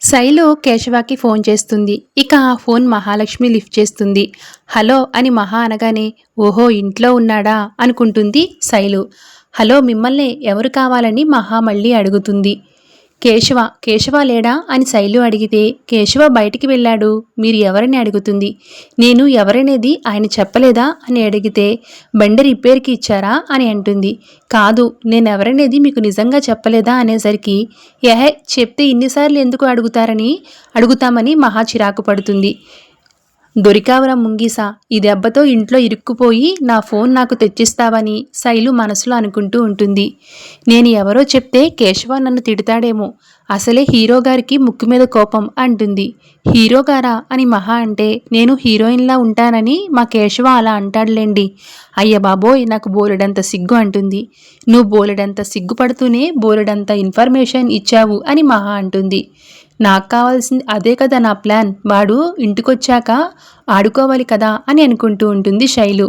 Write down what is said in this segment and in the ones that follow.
Shailu కేశవకి phone చేస్తుంది. ఇక ఆ ఫోన్ మహాలక్ష్మి లిఫ్ట్ చేస్తుంది. హలో అని మహా అనగానే ఓహో ఇంట్లో ఉన్నాడా అనుకుంటుంది శైలు. హలో మిమ్మల్నే ఎవరు కావాలని మహా మళ్ళీ అడుగుతుంది. కేశవ లేడా అని శైలు అడిగితే కేశవ బయటికి వెళ్ళాడు, మీరు ఎవరని అడుగుతుంది. నేను ఎవరనేది ఆయన చెప్పలేదా అని అడిగితే బండి రిపేర్కి ఇచ్చారా అని అంటుంది. కాదు నేనెవరనేది మీకు నిజంగా చెప్పలేదా అనేసరికి ఏహే చెప్తే ఇన్నిసార్లు ఎందుకు అడుగుతామని మహా చిరాకు పడుతుంది. దొరికావురా ముంగీసా, ఈ దెబ్బతో ఇంట్లో ఇరుక్కుపోయి నా ఫోన్ నాకు తెచ్చిస్తావని శైలు మనసులో అనుకుంటూ ఉంటుంది. నేను ఎవరో చెప్తే కేశవ నన్ను తిడతాడేమో, అసలే హీరోగారికి ముక్కు మీద కోపం అంటుంది. హీరోగారా అని మహా అంటే నేను హీరోయిన్లా ఉంటానని మా కేశవ అలా అంటాడులేండి. అయ్య బాబోయ్ నాకు బోలెడంత సిగ్గు అంటుంది. నువ్వు బోలెడంత సిగ్గుపడుతూనే బోలెడంత ఇన్ఫర్మేషన్ ఇచ్చావు అని మహా అంటుంది. నాకు కావాల్సింది అదే కదా నా ప్లాన్, వాడు ఇంటికొచ్చాక ఆడుకోవాలి కదా అని అనుకుంటూ ఉంటుంది శైలు.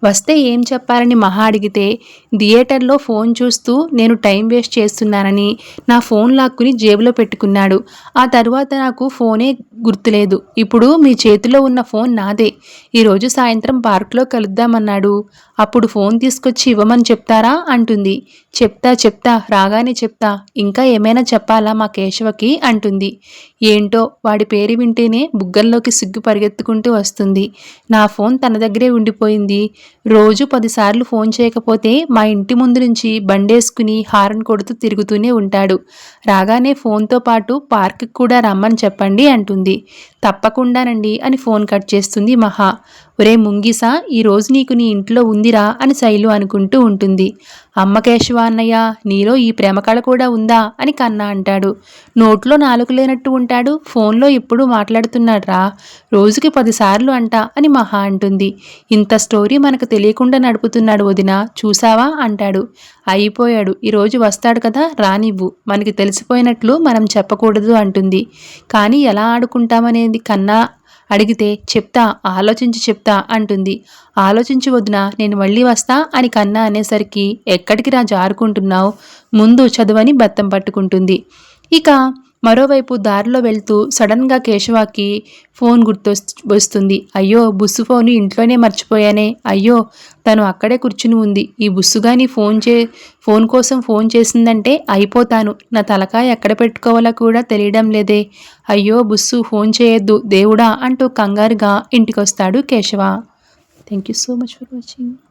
వస్తే ఏం చెప్పారని మహా అడిగితే థియేటర్లో ఫోన్ చూస్తూ నేను టైం వేస్ట్ చేస్తున్నానని నా ఫోన్ లాక్కుని జేబులో పెట్టుకున్నాడు. ఆ తరువాత నాకు ఫోనే గుర్తులేదు. ఇప్పుడు మీ చేతిలో ఉన్న ఫోన్ నాదే. ఈరోజు సాయంత్రం పార్కులో కలుద్దామన్నాడు. అప్పుడు ఫోన్ తీసుకొచ్చి ఇవ్వమని చెప్తారా అంటుంది. చెప్తా రాగానే చెప్తా. ఇంకా ఏమైనా చెప్పాలా మా కేశవకి అంటుంది. ఏంటో వాడి పేరు వింటేనే బుగ్గల్లోకి సిగ్గు పరిగెత్తుకుంటూ వస్తుంది. నా ఫోన్ తన దగ్గరే ఉండిపోయింది. రోజు 10 సార్లు ఫోన్ చేయకపోతే మా ఇంటి ముందు నుంచి బండేసుకుని హారన్ కొడుతూ తిరుగుతూనే ఉంటాడు. రాగానే ఫోన్తో పాటు పార్క్కి కూడా రమ్మని చెప్పండి అంటుంది. తప్పకుండానండి అని ఫోన్ కట్ చేస్తుంది మహా. ఒరే ముంగీసా, ఈరోజు నీకు నీ ఇంట్లో ఉందిరా అని శైలు అనుకుంటూ ఉంటుంది. అమ్మ కేశవ అన్నయ్య, నీలో ఈ ప్రేమ కళ కూడా ఉందా అని కన్నా అంటాడు. నోట్లో నాలుక లేనట్టు ఉంటాడు, ఫోన్లో ఎప్పుడూ మాట్లాడుతున్నాడ్రా, రోజుకి 10 సార్లు అంట అని మహా అంటుంది. ఇంత స్టోరీ మనకు తెలియకుండా నడుపుతున్నాడు వదినా, చూసావా అంటాడు. అయిపోయాడు, ఈరోజు వస్తాడు కదా రానివ్వు, మనకి తెలిసిపోయినట్లు మనం చెప్పకూడదు అంటుంది. కానీ ఎలా ఆడుకుంటామనేది కన్నా అడిగితే ఆలోచించి చెప్తా అంటుంది. ఆలోచించి వదినా, నేను మళ్ళీ వస్తా అని కన్నా అనేసరికి ఎక్కడికి రా జారుకుంటున్నావు, ముందు చదువని బత్తం పట్టుకుంటుంది. ఇక మరోవైపు దారిలో వెళ్తూ సడన్గా కేశవకి ఫోన్ వస్తుంది. అయ్యో బుస్సు ఫోను ఇంట్లోనే మర్చిపోయానే, అయ్యో తను అక్కడే కూర్చుని ఉంది, ఈ బుస్సుగాని ఫోన్ కోసం ఫోన్ చేసిందంటే అయిపోతాను, నా తలకాయ ఎక్కడ పెట్టుకోవాలో కూడా తెలియడం లేదే, అయ్యో బుస్సు ఫోన్ చేయొద్దు దేవుడా అంటూ కంగారుగా ఇంటికొస్తాడు Keshava. Thank you so much for watching.